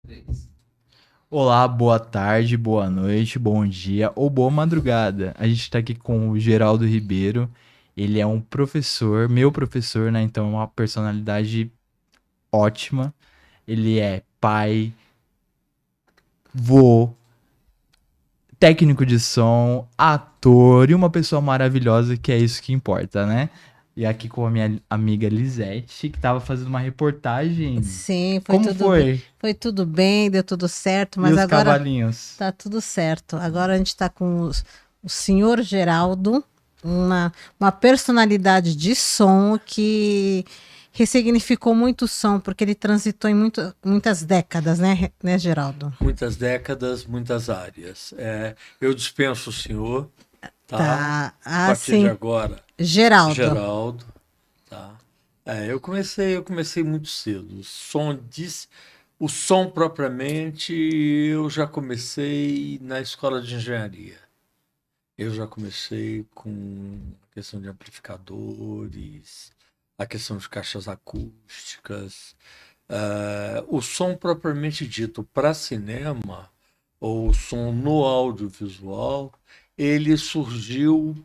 Três. Olá, boa tarde, boa noite, bom dia ou boa madrugada. A gente tá aqui com o Geraldo Ribeiro. Ele é um professor, meu professor, né? Então é uma personalidade ótima. Ele é pai, vô, técnico de som, ator e uma pessoa maravilhosa, que é isso que importa, né? E aqui com a minha amiga Lisete, que tava fazendo uma reportagem. Sim, foi Como tudo bem. foi? Foi tudo bem, deu tudo certo, E mas os agora cavalinhos? tá tudo certo. Agora a gente está com o senhor Geraldo, uma personalidade de som que ressignificou muito o som, porque ele transitou em muitas décadas, né, Geraldo? Muitas décadas, muitas áreas. Eu dispenso o senhor, tá? Tá, A partir de sim, agora, Geraldo. Geraldo, tá? Eu comecei muito cedo. O som propriamente, eu já comecei na escola de engenharia. Eu já comecei com a questão de amplificadores, a questão de caixas acústicas. O som propriamente dito para cinema, ou o som no audiovisual, ele surgiu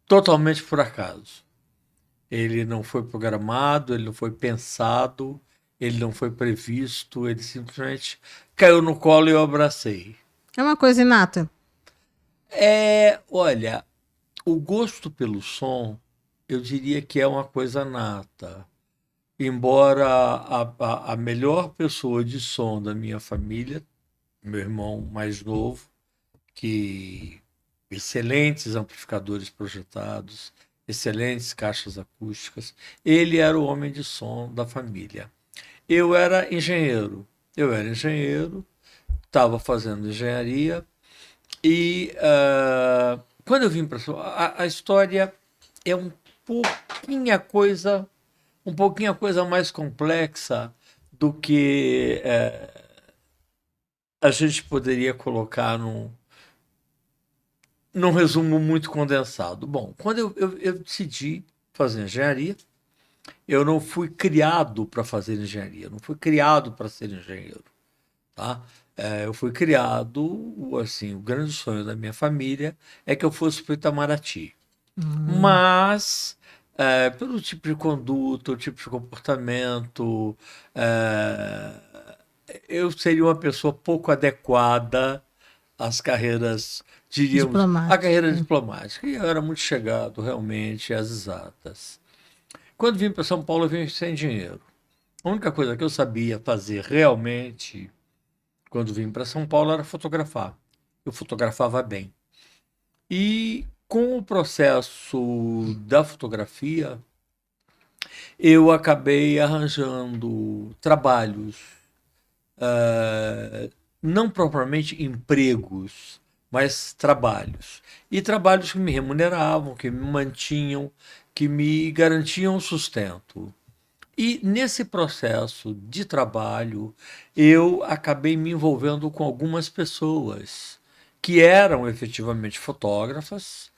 totalmente por acaso. Ele não foi programado, ele não foi pensado, ele não foi previsto, ele simplesmente caiu no colo e eu abracei. É uma coisa inata. Olha, o gosto pelo som, eu diria que é uma coisa nata. Embora a melhor pessoa de som da minha família, meu irmão mais novo, que excelentes amplificadores projetados, excelentes caixas acústicas, ele era o homem de som da família. Eu era engenheiro. Eu era engenheiro, estava fazendo engenharia e quando eu vim para a história é um pouquinho a coisa mais complexa do que a gente poderia colocar num resumo muito condensado. Bom, quando eu decidi fazer engenharia, eu não fui criado para fazer engenharia, não fui criado para ser engenheiro, tá? Eu fui criado, assim, o grande sonho da minha família é que eu fosse para o Itamaraty. Hum. Mas, pelo tipo de conduta, o tipo de comportamento, é, eu seria uma pessoa pouco adequada às carreiras, diríamos, à carreira Diplomático. diplomática. E eu era muito chegado, realmente, às exatas. Quando vim para São Paulo, eu vim sem dinheiro. A única coisa que eu sabia fazer realmente, quando vim para São Paulo, era fotografar. Eu fotografava bem. E com o processo da fotografia, eu acabei arranjando trabalhos, não propriamente empregos, mas trabalhos. E trabalhos que me remuneravam, que me mantinham, que me garantiam sustento. E nesse processo de trabalho, eu acabei me envolvendo com algumas pessoas que eram efetivamente fotógrafas,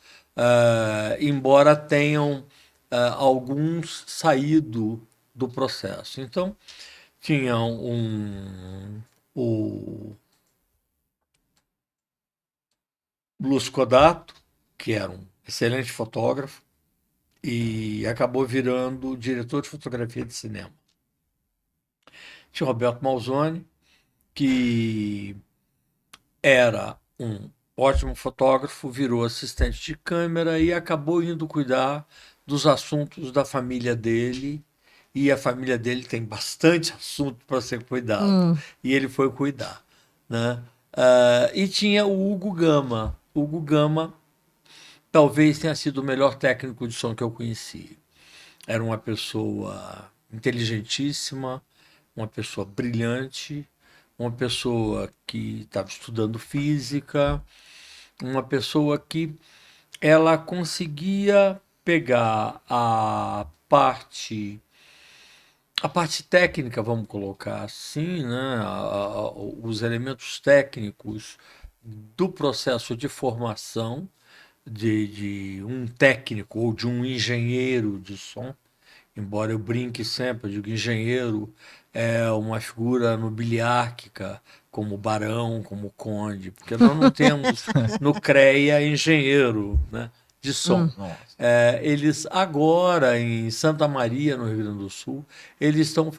embora tenham alguns saído do processo. Então, tinha o Lúcio Codato, que era um excelente fotógrafo, e acabou virando diretor de fotografia de cinema. Tinha o Roberto Malzone, que era um ótimo fotógrafo, virou assistente de câmera e acabou indo cuidar dos assuntos da família dele. E a família dele tem bastante assunto para ser cuidado. Hum. E ele foi cuidar, né? E tinha o Hugo Gama. O Hugo Gama talvez tenha sido o melhor técnico de som que eu conheci. Era uma pessoa inteligentíssima, uma pessoa brilhante, uma pessoa que estava estudando física, uma pessoa que ela conseguia pegar a parte técnica, vamos colocar assim, né? Os elementos técnicos do processo de formação de um técnico ou de um engenheiro de som embora eu brinque sempre, eu digo engenheiro é uma figura nobiliárquica, como barão, como conde, porque nós não temos no CREA engenheiro, né, de som. Nossa. Eles agora, em Santa Maria, no Rio Grande do Sul, eles estão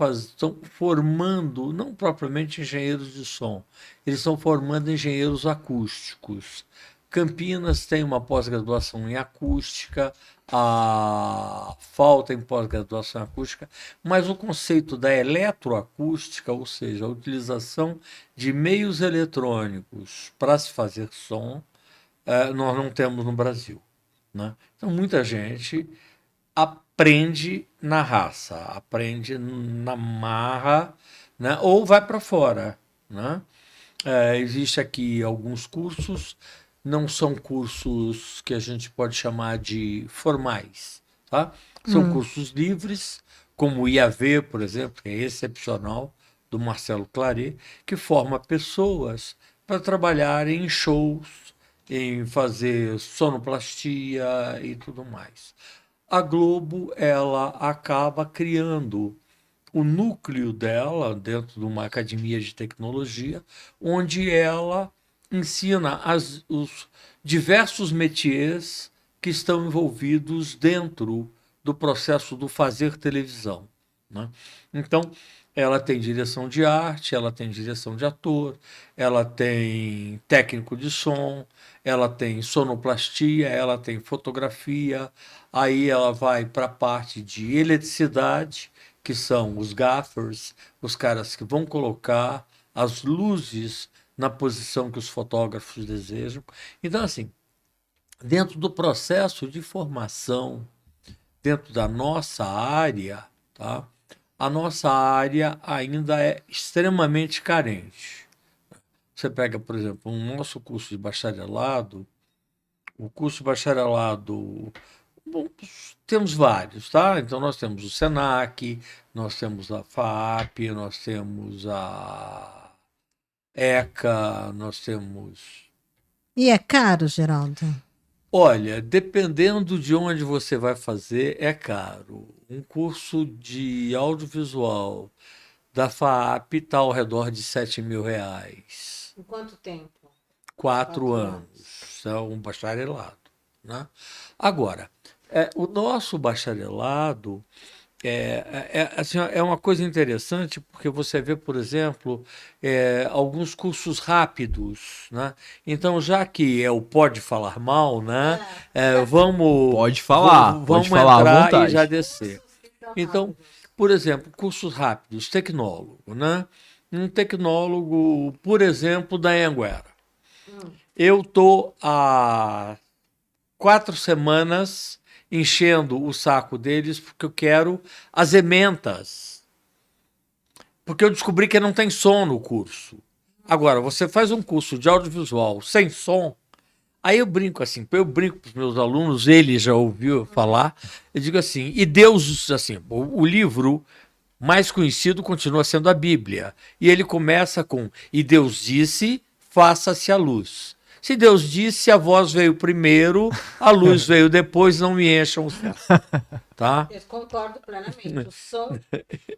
formando, não propriamente engenheiros de som, eles estão formando engenheiros acústicos. Campinas tem uma pós-graduação em acústica, a falta em pós-graduação em acústica, mas o conceito da eletroacústica, ou seja, a utilização de meios eletrônicos para se fazer som, nós não temos no Brasil, né? Então, muita gente aprende na raça, aprende na marra, né? Ou vai para fora, né? Existe aqui alguns cursos, não são cursos que a gente pode chamar de formais, tá? São cursos livres, como o IAV, por exemplo, que é excepcional, do Marcelo Claret, que forma pessoas para trabalhar em shows, em fazer sonoplastia e tudo mais. A Globo, ela acaba criando o núcleo dela dentro de uma academia de tecnologia, onde ela ensina os diversos métiers que estão envolvidos dentro do processo do fazer televisão, né? Então, ela tem direção de arte, ela tem direção de ator, ela tem técnico de som, ela tem sonoplastia, ela tem fotografia, aí ela vai para a parte de eletricidade, que são os gaffers, os caras que vão colocar as luzes na posição que os fotógrafos desejam. Então, assim, dentro do processo de formação, dentro da nossa área, tá? A nossa área ainda é extremamente carente. Você pega, por exemplo, um nosso curso de bacharelado, o curso de bacharelado, bom, temos vários, tá? Então nós temos o SENAC, nós temos a FAAP, nós temos a ECA, nós temos. E é caro, Geraldo? Olha, dependendo de onde você vai fazer, é caro. Um curso de audiovisual da FAAP está ao redor de R$ 7.000. Em quanto tempo? 4 anos. É um bacharelado, né? Agora, o nosso bacharelado assim, é uma coisa interessante, porque você vê, por exemplo, alguns cursos rápidos, né? Então, já que é o pode falar mal, né? Vamos, Pode falar, vamos pode falar à entrar e vontade. já descer. Então, por exemplo, cursos rápidos, tecnólogo, né? Um tecnólogo, por exemplo, da Anhanguera. Eu estou há 4 semanas enchendo o saco deles porque eu quero as ementas. Porque eu descobri que não tem som no curso. Agora, você faz um curso de audiovisual sem som, aí eu brinco assim, para os meus alunos, ele já ouviu falar, eu digo assim, e Deus, assim, o livro mais conhecido continua sendo a Bíblia. E ele começa com, e Deus disse, faça-se a luz. Se Deus disse, a voz veio primeiro, a luz veio depois, não me encham o saco. Tá? Eu concordo plenamente. O som.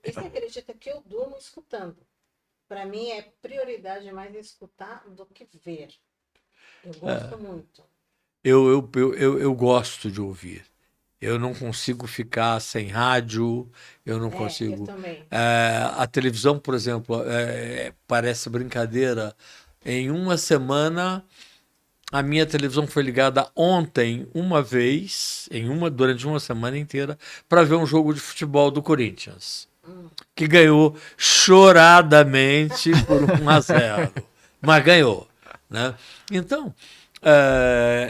E você acredita que eu durmo escutando? Para mim é prioridade mais escutar do que ver. Eu gosto muito. Eu gosto de ouvir. Eu não consigo ficar sem rádio, eu não consigo. Eu também. A televisão, por exemplo, parece brincadeira. Em uma semana, a minha televisão foi ligada ontem, uma vez, durante uma semana inteira, para ver um jogo de futebol do Corinthians, que ganhou choradamente por 1-0, mas ganhou, né? Então,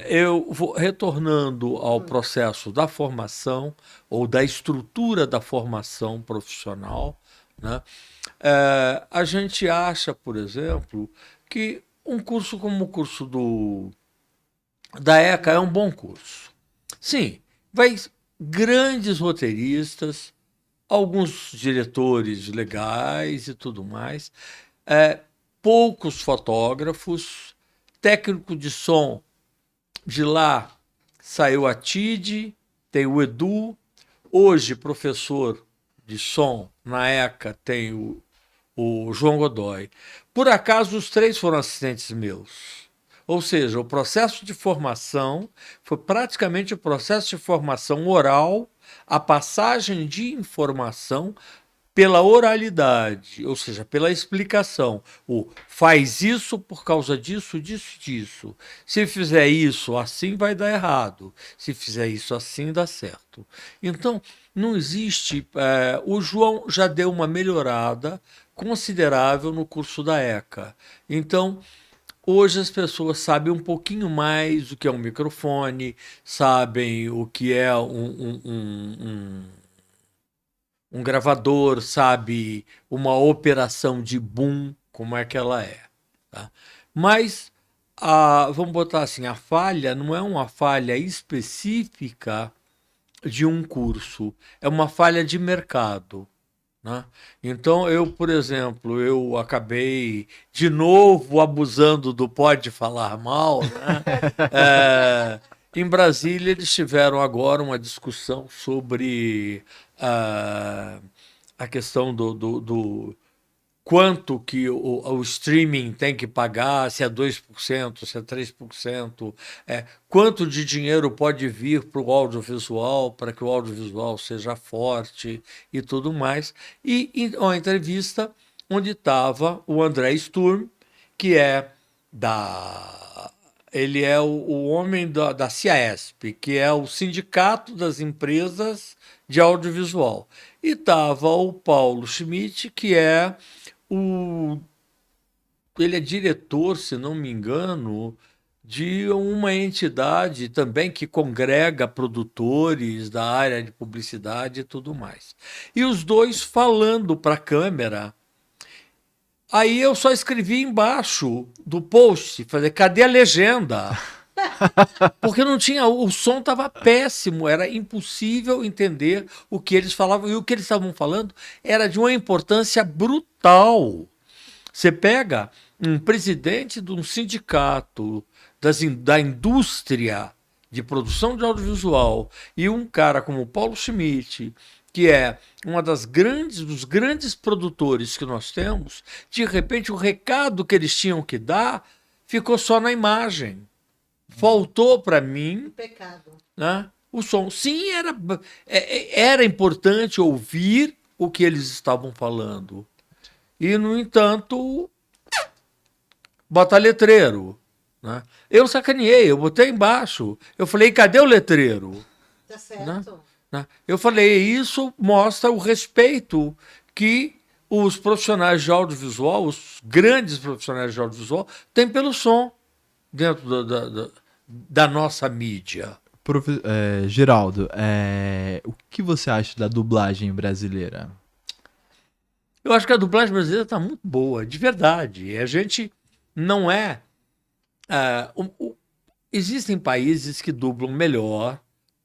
eu vou retornando ao processo da formação ou da estrutura da formação profissional, né? A gente acha, por exemplo, que um curso como o curso da ECA é um bom curso. Sim, vai grandes roteiristas, alguns diretores legais e tudo mais, poucos fotógrafos, técnico de som. De lá saiu a TID, tem o Edu, Hoje, professor de som na ECA tem o João Godoy. Por acaso, os três foram assistentes meus. Ou seja, o processo de formação foi praticamente o processo de formação oral, a passagem de informação pela oralidade, ou seja, pela explicação. O faz isso por causa disso, disso, disso. Se fizer isso assim, vai dar errado. Se fizer isso assim, dá certo. Então, não existe... o João já deu uma melhorada considerável no curso da ECA. Então, hoje as pessoas sabem um pouquinho mais o que é um microfone, sabem o que é um gravador, sabe uma operação de boom, como é que ela é. Tá? Mas, vamos botar assim, a falha não é uma falha específica de um curso, é uma falha de mercado. Né? Então, por exemplo, eu acabei de novo abusando do pode falar mal. Né? Em Brasília, eles tiveram agora uma discussão sobre a questão do quanto que o streaming tem que pagar, se é 2%, se é 3%, quanto de dinheiro pode vir para o audiovisual, para que o audiovisual seja forte e tudo mais. E uma entrevista onde estava o André Sturm, que é ele é o homem da CIAESP, que é o Sindicato das Empresas de Audiovisual. E estava o Paulo Schmidt, que ele é diretor, se não me engano, de uma entidade também que congrega produtores da área de publicidade e tudo mais. E os dois falando para a câmera. Aí eu só escrevi embaixo do post, falei, cadê a legenda? Porque não tinha, o som estava péssimo, era impossível entender o que eles falavam. E o que eles estavam falando era de uma importância brutal. Você pega um presidente de um sindicato da indústria de produção de audiovisual e um cara como o Paulo Schmidt, que é dos grandes produtores que nós temos, de repente o recado que eles tinham que dar ficou só na imagem. Faltou para mim, Pecado. Né, o som. Sim, era importante ouvir o que eles estavam falando. E, no entanto, bota letreiro. Né? Eu sacaneei, eu botei embaixo. Eu falei, cadê o letreiro? Tá certo. Né? Eu falei, isso mostra o respeito que os profissionais de audiovisual, os grandes profissionais de audiovisual, têm pelo som dentro da nossa mídia. Geraldo, o que você acha da dublagem brasileira? Eu acho que a dublagem brasileira está muito boa, de verdade. A gente não é... existem países que dublam melhor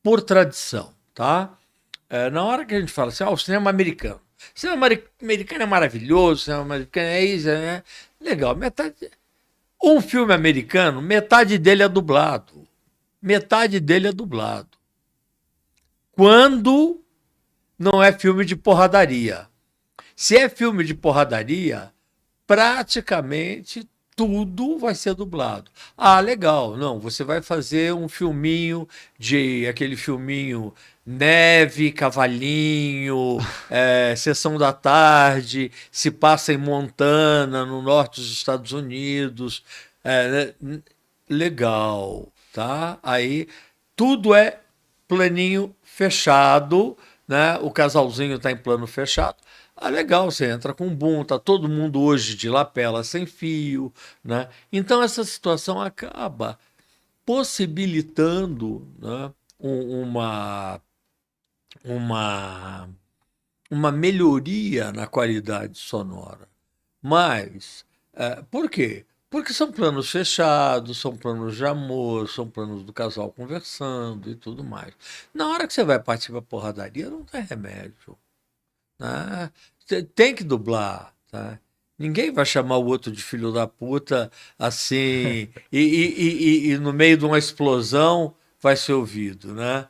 por tradição, tá? Na hora que a gente fala assim, o cinema americano. O cinema americano é maravilhoso, o cinema americano é isso, né? Legal. Um filme americano, metade dele é dublado. Metade dele é dublado. Quando não é filme de porradaria. Se é filme de porradaria, praticamente tudo vai ser dublado. Legal. Não, você vai fazer um filminho aquele filminho Neve, Cavalinho, Sessão da Tarde, se passa em Montana, no norte dos Estados Unidos. Legal, tá? Aí tudo é planinho fechado, né? O casalzinho está em plano fechado. Legal, você entra com boom, tá todo mundo hoje de lapela sem fio, né? Então essa situação acaba possibilitando, né, uma melhoria na qualidade sonora. Mas, por quê? Porque são planos fechados, são planos de amor, são planos do casal conversando e tudo mais. Na hora que você vai partir para porradaria, não tem remédio. Né? Tem que dublar, tá? Ninguém vai chamar o outro de filho da puta assim e no meio de uma explosão vai ser ouvido, né?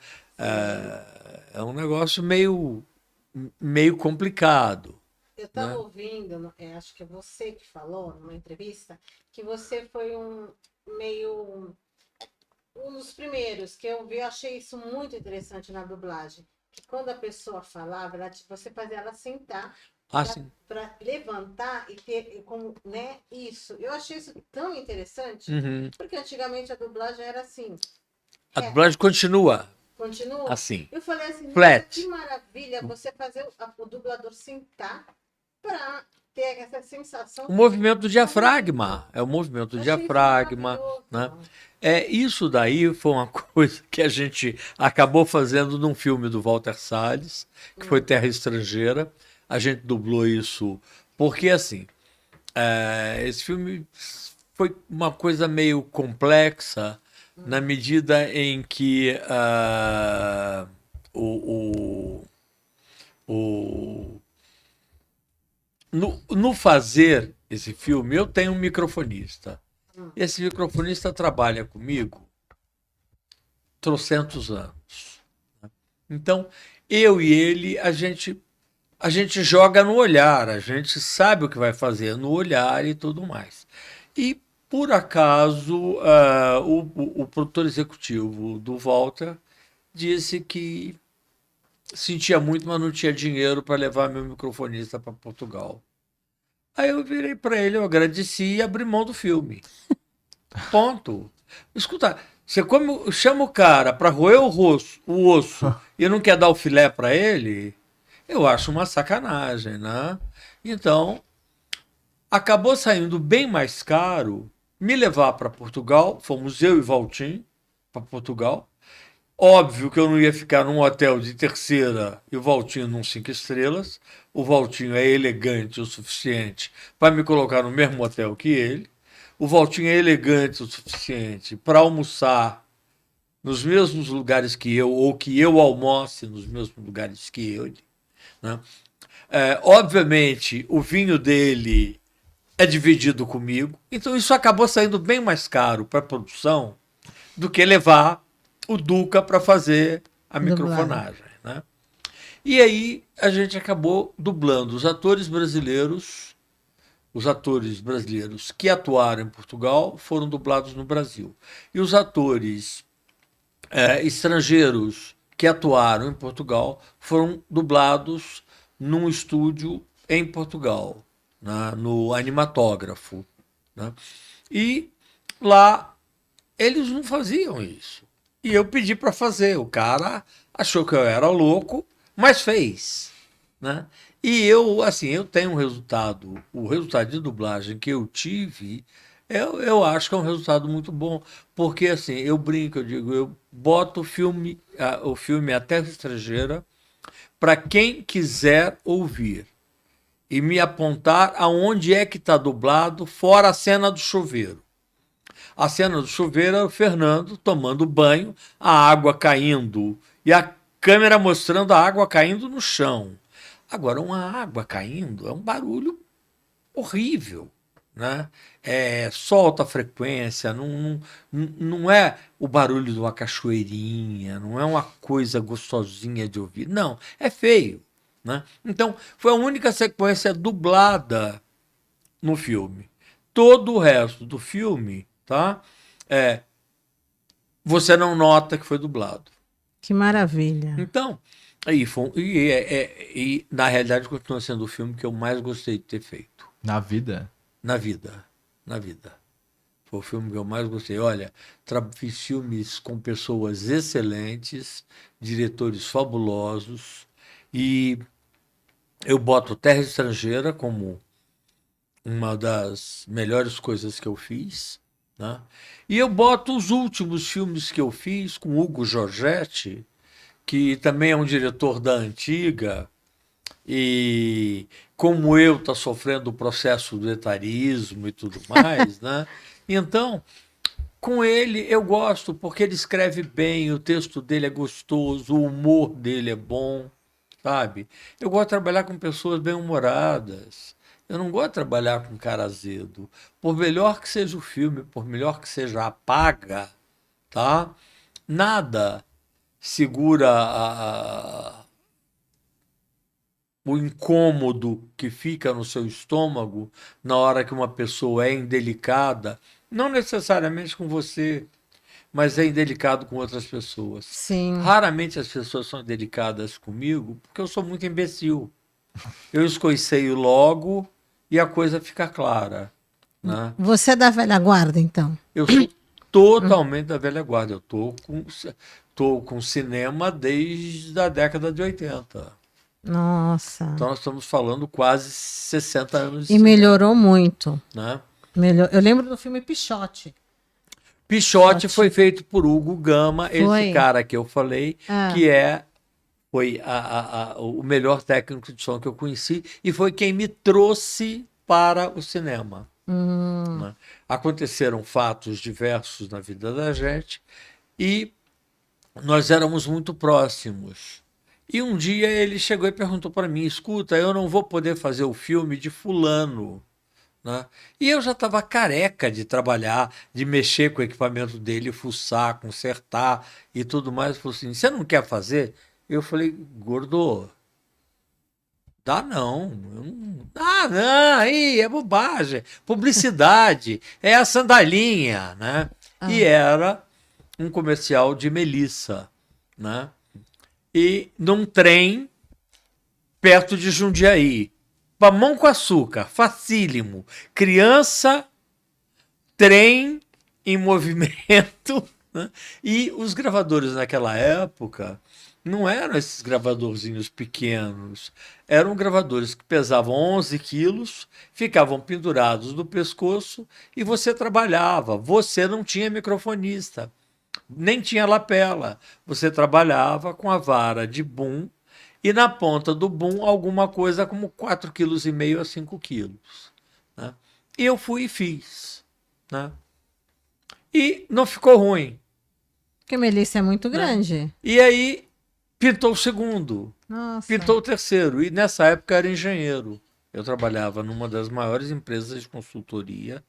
é um negócio meio complicado, Eu né? estava ouvindo, acho que é você que falou numa entrevista, que você foi meio um dos primeiros que eu vi, eu achei isso muito interessante na dublagem. Que quando a pessoa falava, você fazia ela sentar Assim, para levantar e ter como, né, isso. Eu achei isso tão interessante, uhum. porque antigamente a dublagem era assim, A reta, dublagem continua continua. assim, Eu falei assim, nossa, que flat. maravilha você fazer o dublador sentar para ter essa sensação O de movimento do movimento. diafragma, é o movimento do Eu achei isso diafragma, né? maravilhoso. Isso daí foi uma coisa que a gente acabou fazendo num filme do Walter Salles, que foi Terra Estrangeira. A gente dublou isso porque, assim, esse filme foi uma coisa meio complexa na medida em que o, o, no fazer esse filme, eu tenho um microfonista. Esse microfonista trabalha comigo trocentos anos. Então, eu e ele, a gente joga no olhar, a gente sabe o que vai fazer no olhar e tudo mais. E, por acaso, o produtor executivo do Walter disse que sentia muito, mas não tinha dinheiro para levar meu microfonista para Portugal. Aí eu virei para ele, eu agradeci e abri mão do filme. Ponto. Escuta, chama o cara para roer o osso e não quer dar o filé para ele, eu acho uma sacanagem, né? Então, acabou saindo bem mais caro me levar para Portugal. Fomos eu e Valtim para Portugal. Óbvio que eu não ia ficar num hotel de terceira e o Valtinho num 5 estrelas. O Valtinho é elegante o suficiente para me colocar no mesmo hotel que ele. O Valtinho é elegante o suficiente para almoçar nos mesmos lugares que eu, ou que eu almoce nos mesmos lugares que ele, né? Obviamente, o vinho dele é dividido comigo, então isso acabou saindo bem mais caro para a produção do que levar o Duca para fazer a Dublagem. microfonagem, né? E aí a gente acabou dublando os atores brasileiros que atuaram em Portugal foram dublados no Brasil. E os atores estrangeiros que atuaram em Portugal foram dublados num estúdio em Portugal, né, no Animatógrafo, né? E lá eles não faziam isso. E eu pedi para fazer. O cara achou que eu era louco, mas fez, né? E eu, assim, eu tenho o resultado de dublagem que eu tive, eu acho que é um resultado muito bom, porque assim, eu brinco, eu digo, eu boto o filme A Terra Estrangeira para quem quiser ouvir e me apontar aonde é que está dublado, fora a cena do chuveiro. A cena do chuveiro era o Fernando tomando banho, a água caindo e a câmera mostrando a água caindo no chão. Agora, uma água caindo é um barulho horrível, né? Solta a frequência, não é o barulho de uma cachoeirinha, não é uma coisa gostosinha de ouvir, não, é feio, né? Então, foi a única sequência dublada no filme. Todo o resto do filme, tá? Você não nota que foi dublado. Que maravilha. Então, e na realidade continua sendo o filme que eu mais gostei de ter feito Na vida? na vida. Na vida. Foi o filme que eu mais gostei. Olha, fiz filmes com pessoas excelentes, diretores fabulosos, e eu boto Terra Estrangeira como uma das melhores coisas que eu fiz, né? E eu boto os últimos filmes que eu fiz com Hugo Giorgetti, que também é um diretor da antiga, e como eu está sofrendo o processo do etarismo e tudo mais, né? Então, com ele eu gosto porque ele escreve bem, o texto dele é gostoso, o humor dele é bom, sabe? Eu gosto de trabalhar com pessoas bem-humoradas. Eu não gosto de trabalhar com cara azedo. Por melhor que seja o filme, por melhor que seja a paga, tá? Nada segura o incômodo que fica no seu estômago na hora que uma pessoa é indelicada, não necessariamente com você, mas é indelicado com outras pessoas. Sim. Raramente as pessoas são delicadas comigo, porque eu sou muito imbecil. Eu escoiceio logo e a coisa fica clara, né? Você é da velha guarda, então? Eu sou totalmente da velha guarda. Eu tô com cinema desde a década de 80. Nossa. Então nós estamos falando quase 60 anos de E cinema, melhorou muito. né? Eu lembro do filme Pichote. Pichote foi feito por Hugo Gama, esse Foi. cara que eu falei, Ah. que foi o melhor técnico de som que eu conheci e foi quem me trouxe para o cinema, né? Aconteceram fatos diversos na vida da gente e nós éramos muito próximos. E um dia ele chegou e perguntou para mim: escuta, eu não vou poder fazer o filme de fulano, né? E eu já estava careca de trabalhar, de mexer com o equipamento dele, fuçar, consertar e tudo mais. Ele falou assim: você não quer fazer? Eu falei: gordo, dá não. Ah, não, aí é bobagem. Publicidade, é a sandalinha, né? E era um comercial de Melissa, né? E num trem perto de Jundiaí. Mamão com açúcar, facílimo. Criança, trem em movimento. Né? E os gravadores naquela época não eram esses gravadorzinhos pequenos. Eram gravadores que pesavam 11 quilos, ficavam pendurados no pescoço e você trabalhava. Você não tinha microfonista, nem tinha lapela. Você trabalhava com a vara de boom e na ponta do boom alguma coisa como 4,5 kg a 5 quilos. Né? E eu fui e fiz. Né? E não ficou ruim. Porque Melissa é muito grande. E aí pintou o segundo, Nossa. pintou o terceiro. E nessa época eu era engenheiro. Eu trabalhava numa das maiores empresas de consultoria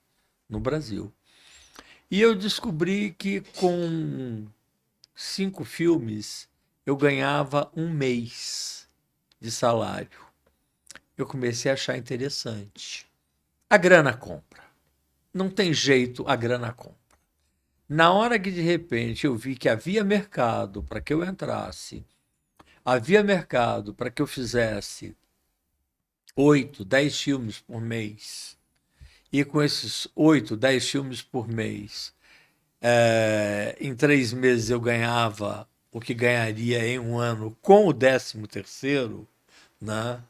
no Brasil. E eu descobri que com 5 filmes eu ganhava um mês de salário. Eu comecei a achar interessante. A grana compra. Não tem jeito, a grana compra. Na hora que de repente eu vi que havia mercado para que eu entrasse, havia mercado para que eu fizesse 8, 10 filmes por mês, e com esses 8, 10 filmes por mês, em 3 meses eu ganhava o que ganharia em um ano com o 13º, né?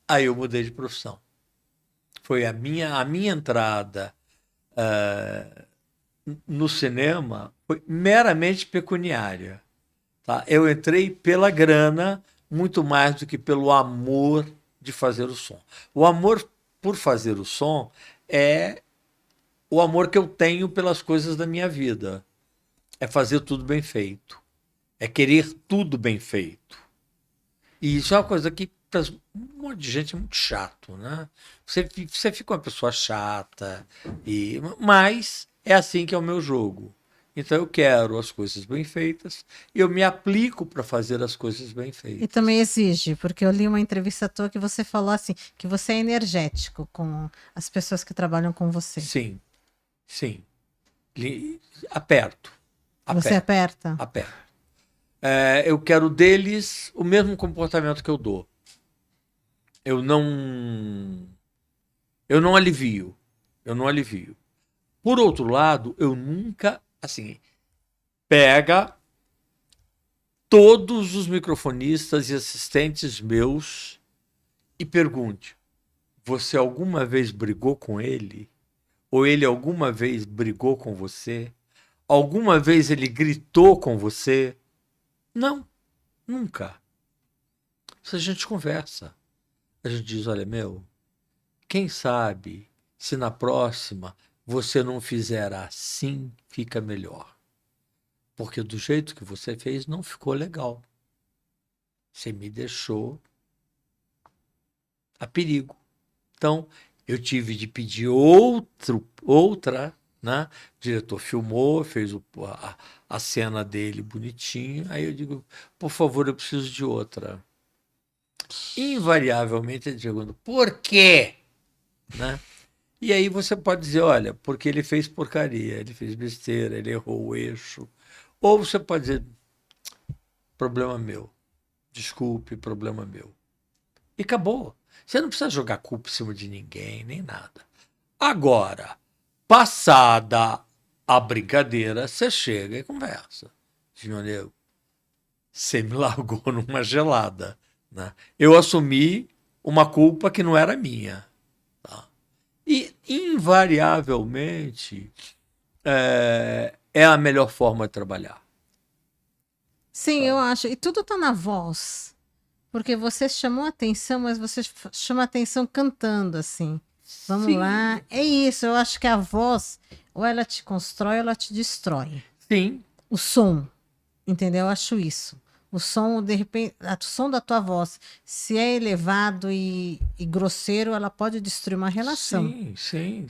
Aí eu mudei de profissão. Foi a minha entrada no cinema foi meramente pecuniária. Tá? Eu entrei pela grana muito mais do que pelo amor de fazer o som. O amor por fazer o som é o amor que eu tenho pelas coisas da minha vida. É fazer tudo bem feito. É querer tudo bem feito. E isso é uma coisa que para um monte de gente é muito chato, né? Você fica uma pessoa chata, mas é assim que é o meu jogo. Então eu quero as coisas bem feitas e eu me aplico para fazer as coisas bem feitas. E também exige, porque eu li uma entrevista tua que você falou assim, que você é energético com as pessoas que trabalham com você. Sim, sim. Aperto. Você aperta? Aperto. Eu quero deles o mesmo comportamento que eu dou. Eu não alivio. Eu não alivio. Por outro lado, eu nunca, assim, pega todos os microfonistas e assistentes meus e pergunte: você alguma vez brigou com ele? Ou ele alguma vez brigou com você? Alguma vez ele gritou com você? Não, nunca. Se a gente conversa, a gente diz: olha, quem sabe se na próxima você não fizer assim, fica melhor. Porque do jeito que você fez, não ficou legal. Você me deixou a perigo. Então, eu tive de pedir outra, né? O diretor filmou, fez a cena dele bonitinho, aí eu digo, por favor, eu preciso de outra. Invariavelmente ele pergunta, por quê? Né? E aí você pode dizer, olha, porque ele fez porcaria, ele fez besteira, ele errou o eixo. Ou você pode dizer, problema meu, desculpe, problema meu. E acabou. Você não precisa jogar culpa em cima de ninguém, nem nada. Agora, passada a brincadeira, você chega e conversa. Senhor, você me largou numa gelada. Né? Eu assumi uma culpa que não era minha. Tá? E, invariavelmente, é a melhor forma de trabalhar. Sim, eu acho. E tudo tá na voz. Porque você chamou a atenção, mas você chama a atenção cantando, assim. Vamos Sim. lá. É isso, eu acho que a voz, ou ela te constrói, ou ela te destrói. Sim. O som, entendeu? Eu acho isso. O som, de repente, o som da tua voz, se é elevado e grosseiro, ela pode destruir uma relação. Sim.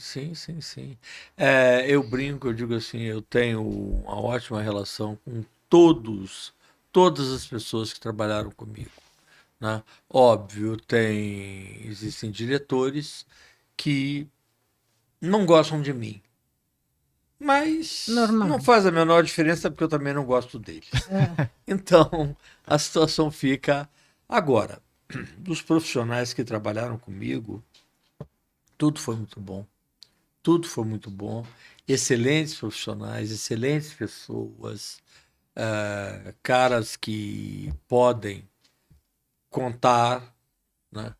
Eu brinco, eu digo assim, eu tenho uma ótima relação com todas as pessoas que trabalharam comigo. Né? Óbvio, existem diretores que não gostam de mim. Mas Normal. não faz a menor diferença porque eu também não gosto deles. Então, a situação fica... Agora, dos profissionais que trabalharam comigo, tudo foi muito bom. Tudo foi muito bom. Excelentes profissionais, excelentes pessoas, caras que podem contar, né,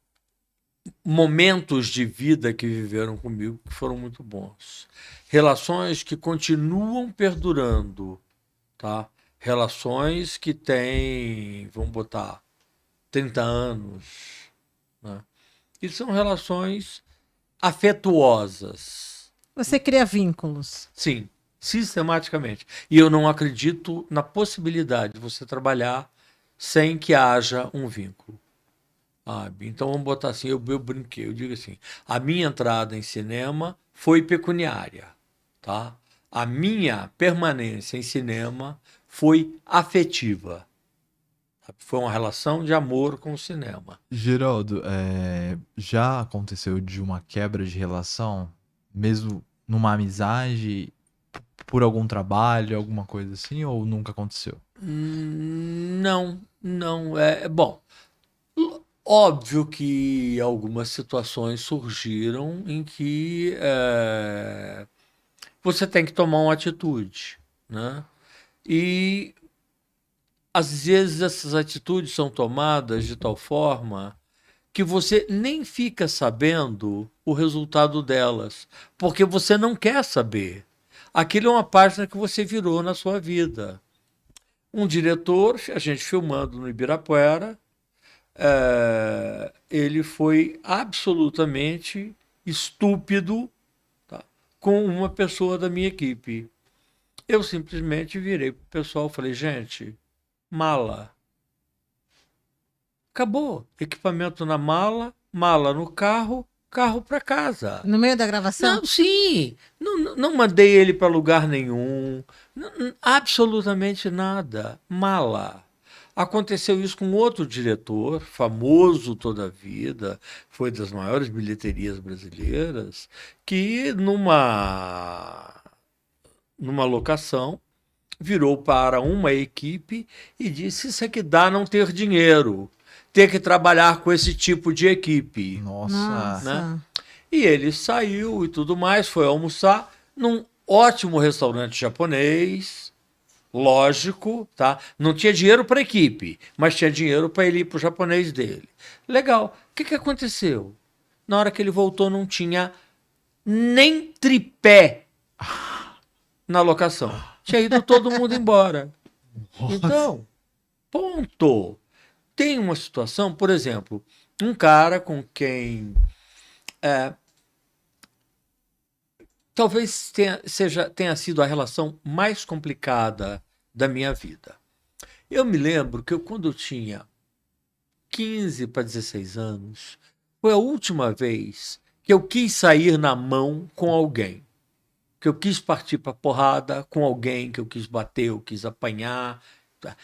momentos de vida que viveram comigo que foram muito bons. Relações que continuam perdurando, tá? Relações que têm, vamos botar, 30 anos, né? E são relações afetuosas. Você cria vínculos. Sim, sistematicamente. E eu não acredito na possibilidade de você trabalhar sem que haja um vínculo. Então vamos botar assim, eu brinquei, eu digo assim, a minha entrada em cinema foi pecuniária, tá? A minha permanência em cinema foi afetiva. Foi uma relação de amor com o cinema. Geraldo, já aconteceu de uma quebra de relação, mesmo numa amizade, por algum trabalho, alguma coisa assim, ou nunca aconteceu? Não. Bom, óbvio que algumas situações surgiram em que você tem que tomar uma atitude, né? E às vezes essas atitudes são tomadas de tal forma que você nem fica sabendo o resultado delas, porque você não quer saber. Aquilo é uma página que você virou na sua vida. Um diretor, a gente filmando no Ibirapuera, ele foi absolutamente estúpido, tá, com uma pessoa da minha equipe. Eu simplesmente virei pro pessoal e falei, gente, mala. Acabou. Equipamento na mala, mala no carro, carro para casa. No meio da gravação? Não, sim. Não mandei ele para lugar nenhum. Absolutamente nada. Mala. Aconteceu isso com outro diretor, famoso toda a vida, foi das maiores bilheterias brasileiras, que numa locação virou para uma equipe e disse: isso é que dá não ter dinheiro, ter que trabalhar com esse tipo de equipe. Nossa. Né? E ele saiu e tudo mais, foi almoçar num ótimo restaurante japonês, lógico, tá? Não tinha dinheiro para a equipe, mas tinha dinheiro para ele ir para o japonês dele. Legal. O que aconteceu? Na hora que ele voltou, não tinha nem tripé na locação. Tinha ido todo mundo embora. Então, ponto. Tem uma situação, por exemplo, um cara com quem talvez tenha sido a relação mais complicada da minha vida. Eu me lembro que quando eu tinha 15 para 16 anos, foi a última vez que eu quis sair na mão com alguém. que eu quis partir para porrada com alguém, que eu quis bater, eu quis apanhar. Tá?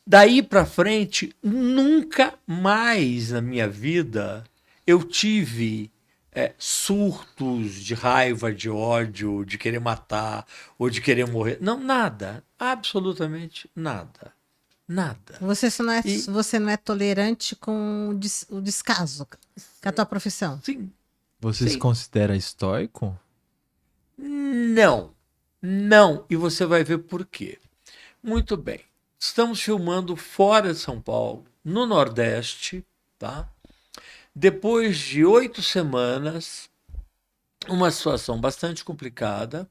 Daí para frente, nunca mais na minha vida eu tive surtos de raiva, de ódio, de querer matar ou de querer morrer. Não, nada. Absolutamente nada. Nada. E, Você não é tolerante com o descaso, com a tua profissão. sim, Você se sim. considera estoico? Não. Não. E você vai ver por quê. Muito bem. Estamos filmando fora de São Paulo, no Nordeste, tá? Depois de 8 semanas, uma situação bastante complicada.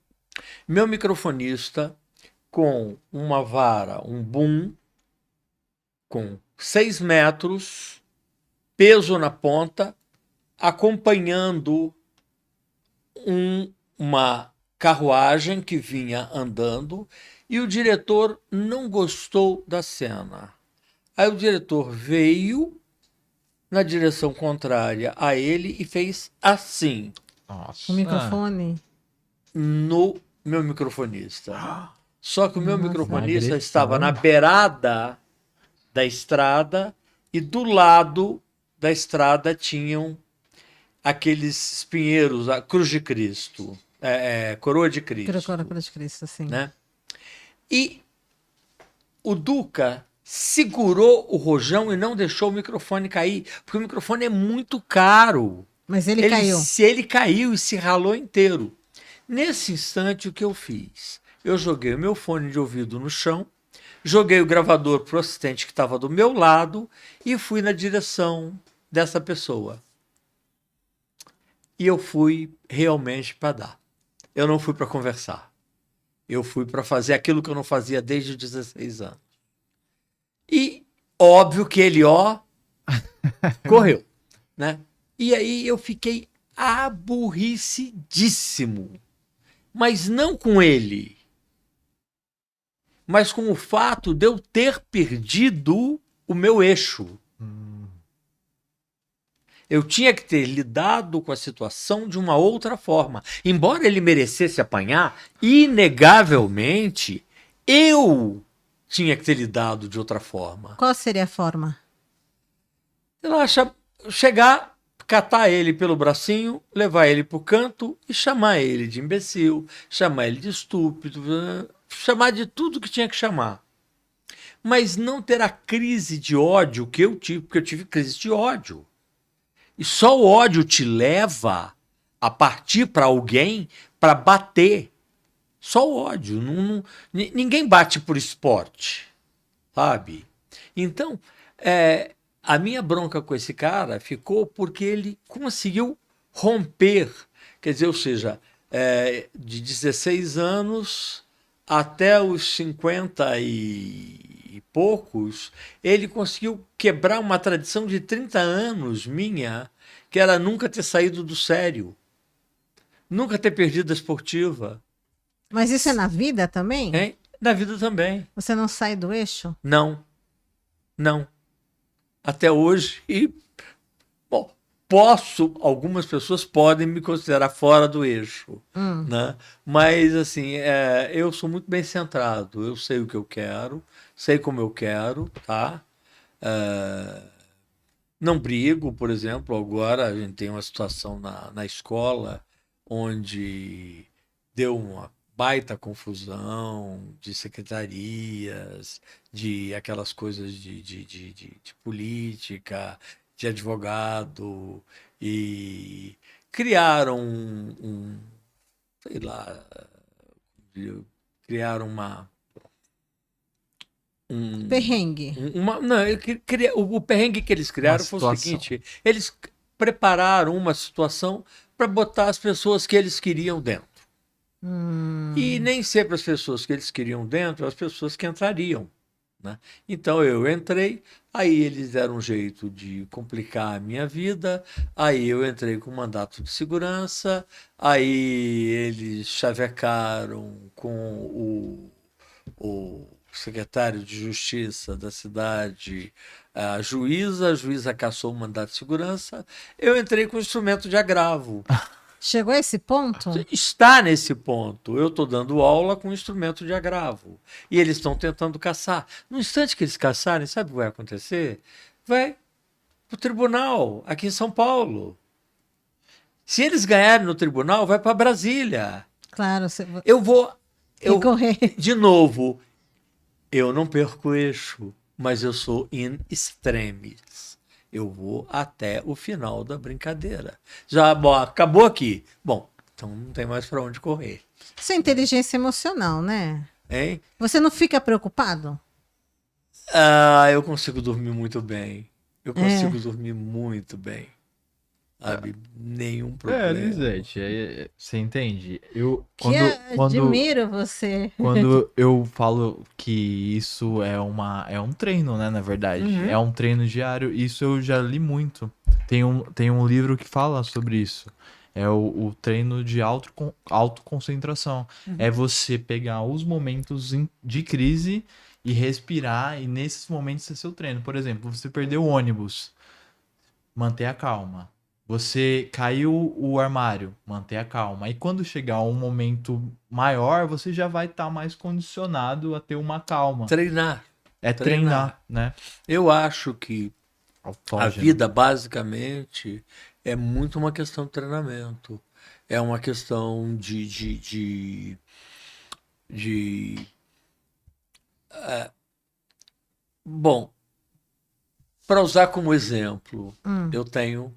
Meu microfonista com uma vara, um boom, com 6 metros, peso na ponta, acompanhando uma carruagem que vinha andando, e o diretor não gostou da cena. Aí o diretor veio na direção contrária a ele e fez assim Nossa. O microfone. no meu microfonista. Só que o meu Nossa. microfonista Agressão. estava na beirada da estrada e do lado da estrada tinham aqueles espinheiros, a Cruz de Cristo, Coroa de Cristo, Cruz de Cristo, sim. né? E o Duca segurou o rojão e não deixou o microfone cair, porque o microfone é muito caro. Mas ele caiu. Ele caiu e se ralou inteiro. Nesse instante, o que eu fiz? Eu joguei o meu fone de ouvido no chão, joguei o gravador pro assistente que estava do meu lado e fui na direção dessa pessoa. E eu fui realmente para dar. Eu não fui para conversar. Eu fui para fazer aquilo que eu não fazia desde os 16 anos. E óbvio que ele, correu, né? E aí eu fiquei aborrecidíssimo. Mas não com ele, mas com o fato de eu ter perdido o meu eixo. Eu tinha que ter lidado com a situação de uma outra forma. Embora ele merecesse apanhar, inegavelmente, eu tinha que ter lidado de outra forma. Qual seria a forma? Chegar, catar ele pelo bracinho, levar ele pro canto e chamar ele de imbecil, chamar ele de estúpido, chamar de tudo que tinha que chamar. Mas não ter a crise de ódio que eu tive, porque eu tive crise de ódio. E só o ódio te leva a partir para alguém para bater. Só o ódio. Ninguém bate por esporte, sabe? Então, a minha bronca com esse cara ficou porque ele conseguiu romper. Quer dizer, ou seja, de 16 anos até os 50 e poucos, ele conseguiu quebrar uma tradição de 30 anos minha, que era nunca ter saído do sério, nunca ter perdido a esportiva. Mas isso é na vida também? Na vida também. Você não sai do eixo? Não. Até hoje, algumas pessoas podem me considerar fora do eixo, né? Mas, assim, eu sou muito bem centrado. Eu sei o que eu quero, sei como eu quero, tá? Não brigo, por exemplo. Agora a gente tem uma situação na escola onde deu uma baita confusão de secretarias, de aquelas coisas de política, de advogado, e criaram sei lá, criaram Perrengue. O perrengue que eles criaram foi o seguinte: eles prepararam uma situação para botar as pessoas que eles queriam dentro. E nem sempre as pessoas que eles queriam dentro, as pessoas que entrariam, né? Então eu entrei, aí eles deram um jeito de complicar a minha vida, aí eu entrei com mandato de segurança, aí eles chavecaram com o secretário de Justiça da cidade, a juíza cassou o mandato de segurança, eu entrei com instrumento de agravo. Chegou a esse ponto? Está nesse ponto. Eu estou dando aula com instrumento de agravo. E eles estão tentando caçar. No instante que eles caçarem, sabe o que vai acontecer? Vai para o tribunal, aqui em São Paulo. Se eles ganharem no tribunal, vai para Brasília. Claro, você Eu vou. correr. De novo, eu não perco o eixo, mas eu sou in extremis. Eu vou até o final da brincadeira. Já bom, acabou aqui. Bom, então não tem mais para onde correr. Isso é inteligência emocional, né? Hein? Você não fica preocupado? Eu consigo dormir muito bem. Eu consigo dormir muito bem. Sabe? Nenhum problema. Lisete, você entende? Admiro você. Quando eu falo que isso é um treino, né, na verdade. Uhum. É um treino diário, isso eu já li muito. Tem um livro que fala sobre isso. É o treino de autoconcentração. É você pegar os momentos de crise e respirar, e nesses momentos ser seu treino. Por exemplo, você perdeu o ônibus, manter a calma. Você caiu o armário, manter a calma. E quando chegar um momento maior, você já vai estar mais condicionado a ter uma calma. Treinar. É treinar, né? Eu acho que a Autógeno. vida, basicamente, é muito uma questão de treinamento. É uma questão Bom, para usar como exemplo, eu tenho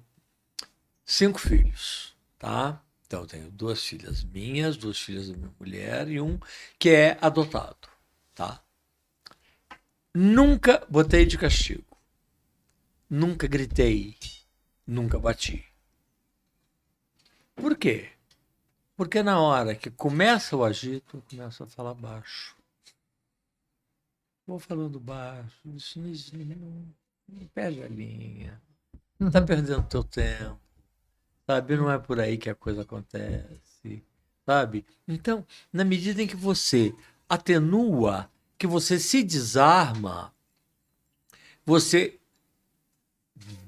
5 filhos, tá? Então eu tenho 2 filhas minhas, 2 filhas da minha mulher e um que é adotado, tá? Nunca botei de castigo, nunca gritei, nunca bati. Por quê? Porque na hora que começa o agito, eu começo a falar baixo. Vou falando baixo, isso não perde a linha. Tá perdendo teu tempo, sabe? Não é por aí que a coisa acontece, sabe? Então, na medida em que você atenua, que você se desarma, você,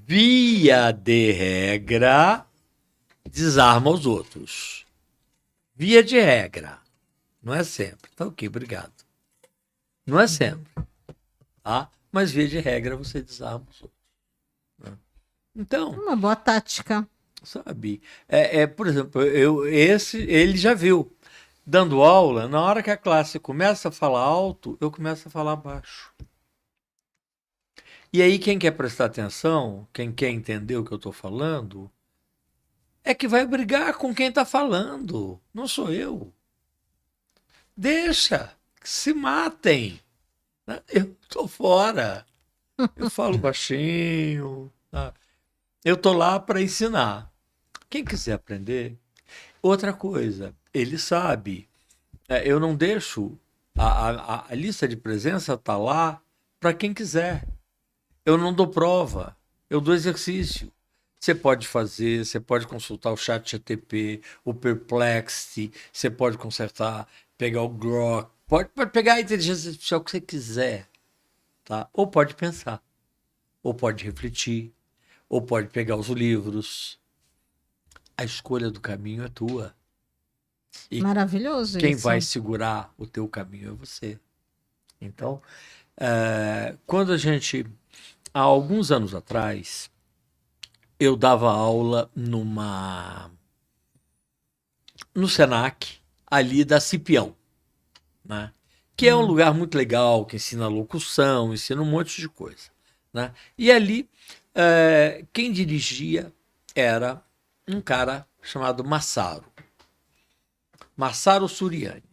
via de regra, desarma os outros. Via de regra. Não é sempre. Tá ok, obrigado. Não é sempre. Tá? Mas via de regra você desarma os outros. Né? Então, Uma boa tática. sabe? Por exemplo, ele já viu. Dando aula, na hora que a classe começa a falar alto, eu começo a falar baixo. E aí quem quer prestar atenção, quem quer entender o que eu estou falando, é que vai brigar com quem está falando. Não sou eu. Deixa, que se matem. Eu estou fora. Eu falo baixinho. Tá? Eu estou lá para ensinar. Quem quiser aprender. Outra coisa, ele sabe. Eu não deixo. A lista de presença está lá para quem quiser. Eu não dou prova. Eu dou exercício. Você pode fazer, você pode consultar o ChatGPT, o Perplexity, você pode consertar, pegar o Grok, pode pegar a inteligência artificial que você quiser, tá? Ou pode pensar, ou pode refletir, ou pode pegar os livros. A escolha do caminho é tua. E Maravilhoso quem isso. vai segurar o teu caminho é você. Então, quando há alguns anos atrás, eu dava aula no Senac, ali da Cipião, né? Que é um lugar muito legal, que ensina locução, ensina um monte de coisa. Né? E ali, quem dirigia era um cara chamado Masaru Suriani.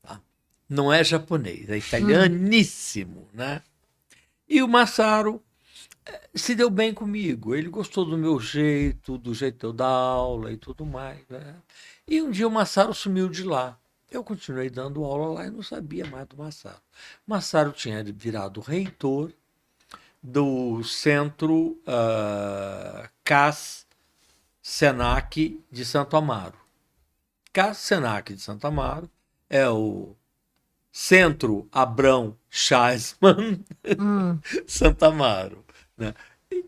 Tá? Não é japonês, é italianíssimo. Né? E o Masaru se deu bem comigo. Ele gostou do meu jeito, do jeito de eu dar aula e tudo mais. Né? E um dia o Masaru sumiu de lá. Eu continuei dando aula lá e não sabia mais do Masaru. Masaru tinha virado reitor do centro CAS Senac de Santo Amaro. CAS Senac de Santo Amaro é o Centro Abrão Chasman Santo Amaro. Né?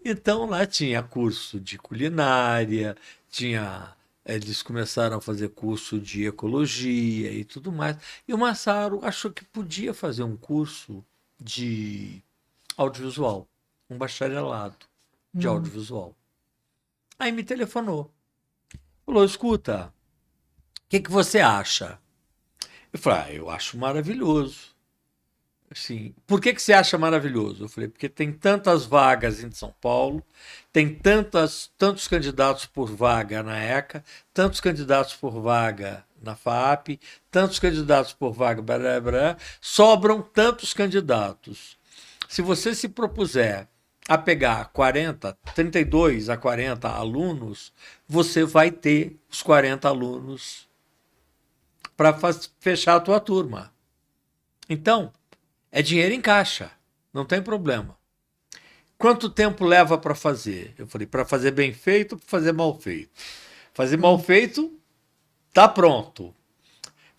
Então lá tinha curso de culinária, tinha Eles começaram a fazer curso de ecologia e tudo mais. E o Massaro achou que podia fazer um curso de audiovisual, um bacharelado de audiovisual. Aí me telefonou. Falou, escuta, o que você acha? Eu falei, eu acho maravilhoso. Assim, por que você acha maravilhoso? Eu falei, porque tem tantas vagas em São Paulo, tem tantos candidatos por vaga na ECA, tantos candidatos por vaga na FAP, tantos candidatos por vaga, blá, blá, sobram tantos candidatos. Se você se propuser a pegar 32 a 40 alunos, você vai ter os 40 alunos para fechar a tua turma. Então, é dinheiro em caixa, não tem problema. Quanto tempo leva para fazer? Eu falei, para fazer bem feito, para fazer mal feito. Fazer mal feito, tá pronto.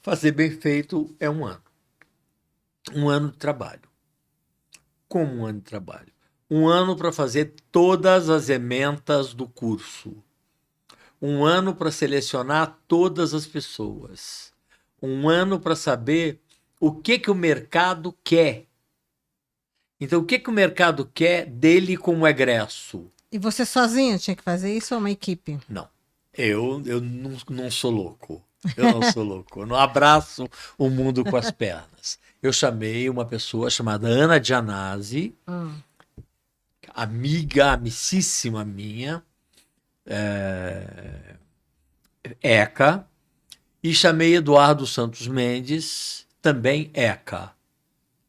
Fazer bem feito é 1 ano. 1 ano de trabalho. Como 1 ano de trabalho? 1 ano para fazer todas as ementas do curso. 1 ano para selecionar todas as pessoas. 1 ano para saber o que o mercado quer. Então, o que o mercado quer dele como egresso? E você sozinho tinha que fazer isso ou uma equipe? Não. Eu não sou louco. Eu não sou louco. Eu não abraço o mundo com as pernas. Eu chamei uma pessoa chamada Ana Gianazzi, amiga, amicíssima minha, ECA, e chamei Eduardo Santos Mendes, também ECA,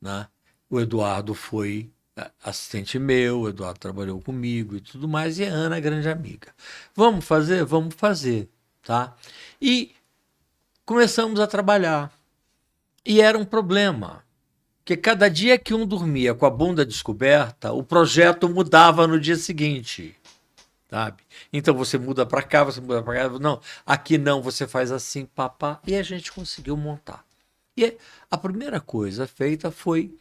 né? O Eduardo foi assistente meu, o Eduardo trabalhou comigo e tudo mais, e a Ana é grande amiga. Vamos fazer? Vamos fazer, tá? E começamos a trabalhar. E era um problema, porque cada dia que um dormia com a bunda descoberta, o projeto mudava no dia seguinte, sabe? Então você muda para cá, você muda para cá, não, aqui não, você faz assim, papá, e a gente conseguiu montar. E a primeira coisa feita foi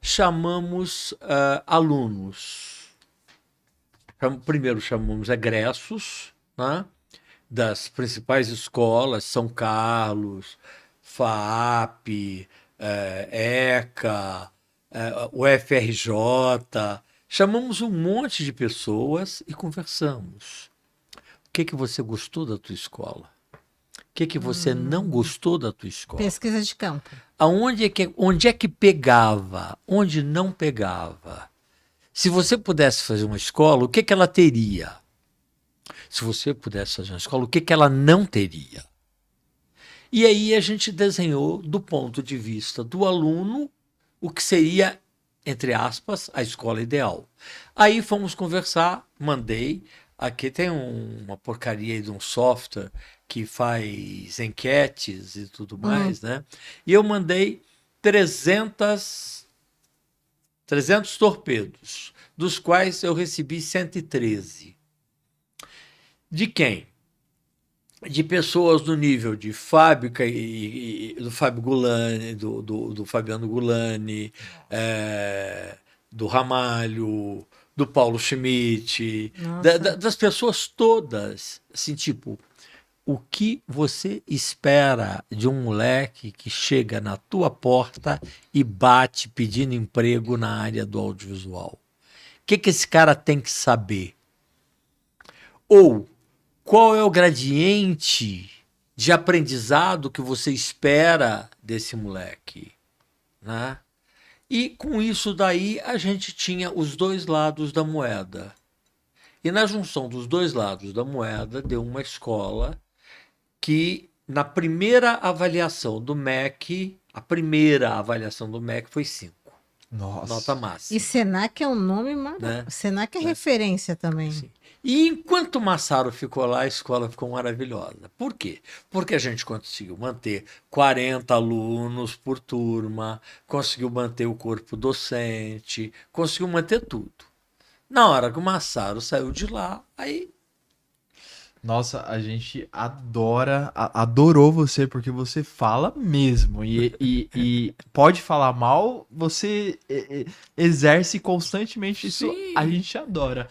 chamamos alunos. Primeiro chamamos egressos, né, das principais escolas, São Carlos, FAP, ECA, UFRJ. Chamamos um monte de pessoas e conversamos. O que você gostou da tua escola? O que você não gostou da tua escola? Pesquisa de campo. Onde é que pegava? Onde não pegava? Se você pudesse fazer uma escola, o que ela teria? Se você pudesse fazer uma escola, o que ela não teria? E aí a gente desenhou, do ponto de vista do aluno, o que seria, entre aspas, a escola ideal. Aí fomos conversar, mandei. Aqui tem uma porcaria aí de um software que faz enquetes e tudo mais, né? E eu mandei 300 torpedos, dos quais eu recebi 113. De quem? De pessoas do nível de Fábrica e do Fábio Gulani, do Fabiano Gulani, do Ramalho, do Paulo Schmidt, das pessoas todas, assim, tipo, o que você espera de um moleque que chega na tua porta e bate pedindo emprego na área do audiovisual? O que esse cara tem que saber? Ou qual é o gradiente de aprendizado que você espera desse moleque, né? E com isso daí a gente tinha os dois lados da moeda. E na junção dos dois lados da moeda deu uma escola que na primeira avaliação do MEC, a primeira avaliação do MEC foi 5. Nossa. Nota máxima. E Senac é um nome maravilhoso. Né? Senac é referência também. Sim. E enquanto o Massaro ficou lá, a escola ficou maravilhosa. Por quê? Porque a gente conseguiu manter 40 alunos por turma, conseguiu manter o corpo docente, conseguiu manter tudo. Na hora que o Massaro saiu de lá, aí Nossa, a gente adorou você, porque você fala mesmo. E pode falar mal, você exerce constantemente isso, a Sim. gente adora.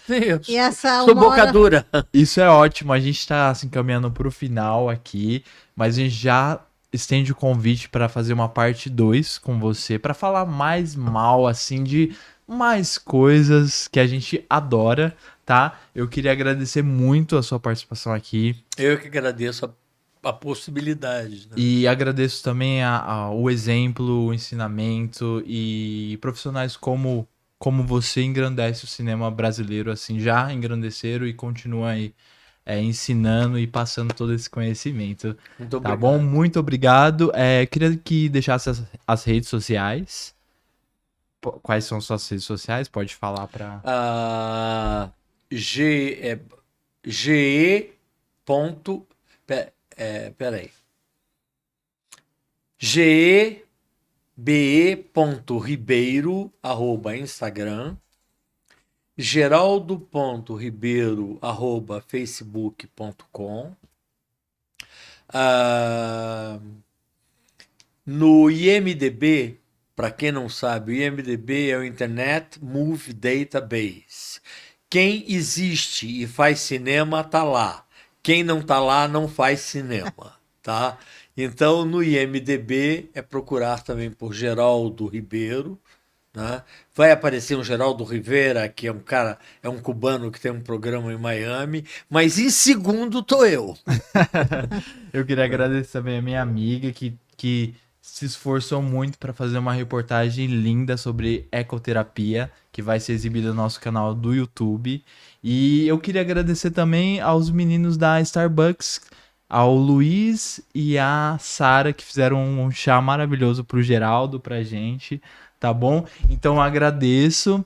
E essa Sou uma boca hora. dura. Isso é ótimo, a gente tá se encaminhando pro final aqui, mas a gente já estende o convite para fazer uma parte 2 com você, para falar mais mal, assim, de mais coisas que a gente adora, tá? Eu queria agradecer muito a sua participação aqui Eu que agradeço a possibilidade, né? e agradeço também o exemplo, o ensinamento e profissionais como você engrandece o cinema brasileiro, assim, já engrandeceram e continuam aí ensinando e passando todo esse conhecimento. Muito Tá bom? obrigado. Muito obrigado. Queria que deixasse as redes sociais. Quais são suas redes sociais? Pode falar para. Ah, GE ponto, peraí. GEBE.ribeiro, Instagram. Geraldo.ribeiro, facebook.com. Ah, no IMDb, para quem não sabe, o IMDb é o Internet Movie Database. Quem existe e faz cinema tá lá. Quem não tá lá não faz cinema, tá? Então, no IMDb é procurar também por Geraldo Ribeiro, né? Vai aparecer um Geraldo Rivera, que é um cara, é um cubano que tem um programa em Miami, mas em segundo tô eu. Eu queria agradecer também a minha amiga que se esforçou muito para fazer uma reportagem linda sobre ecoterapia, que vai ser exibida no nosso canal do YouTube. E eu queria agradecer também aos meninos da Starbucks, ao Luiz e a Sara, que fizeram um chá maravilhoso pro Geraldo, pra gente, tá bom? Então agradeço.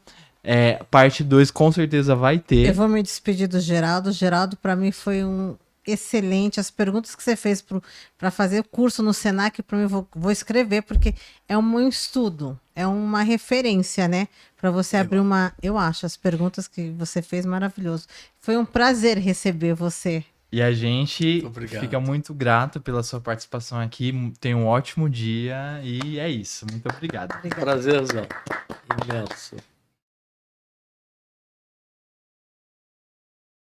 Parte 2 com certeza vai Eu ter. vou me despedir do Geraldo. Geraldo, para mim, foi um excelente. As perguntas que você fez para fazer o curso no Senac, para mim, vou escrever, porque é um estudo, é uma referência, né? Para você abrir uma. Eu acho as perguntas que você fez maravilhoso. Foi um prazer receber você. E a gente Muito obrigado. fica muito grato pela sua participação aqui. Tenha um ótimo dia e é isso. Muito obrigado. Obrigada. Prazerzão. Imenso.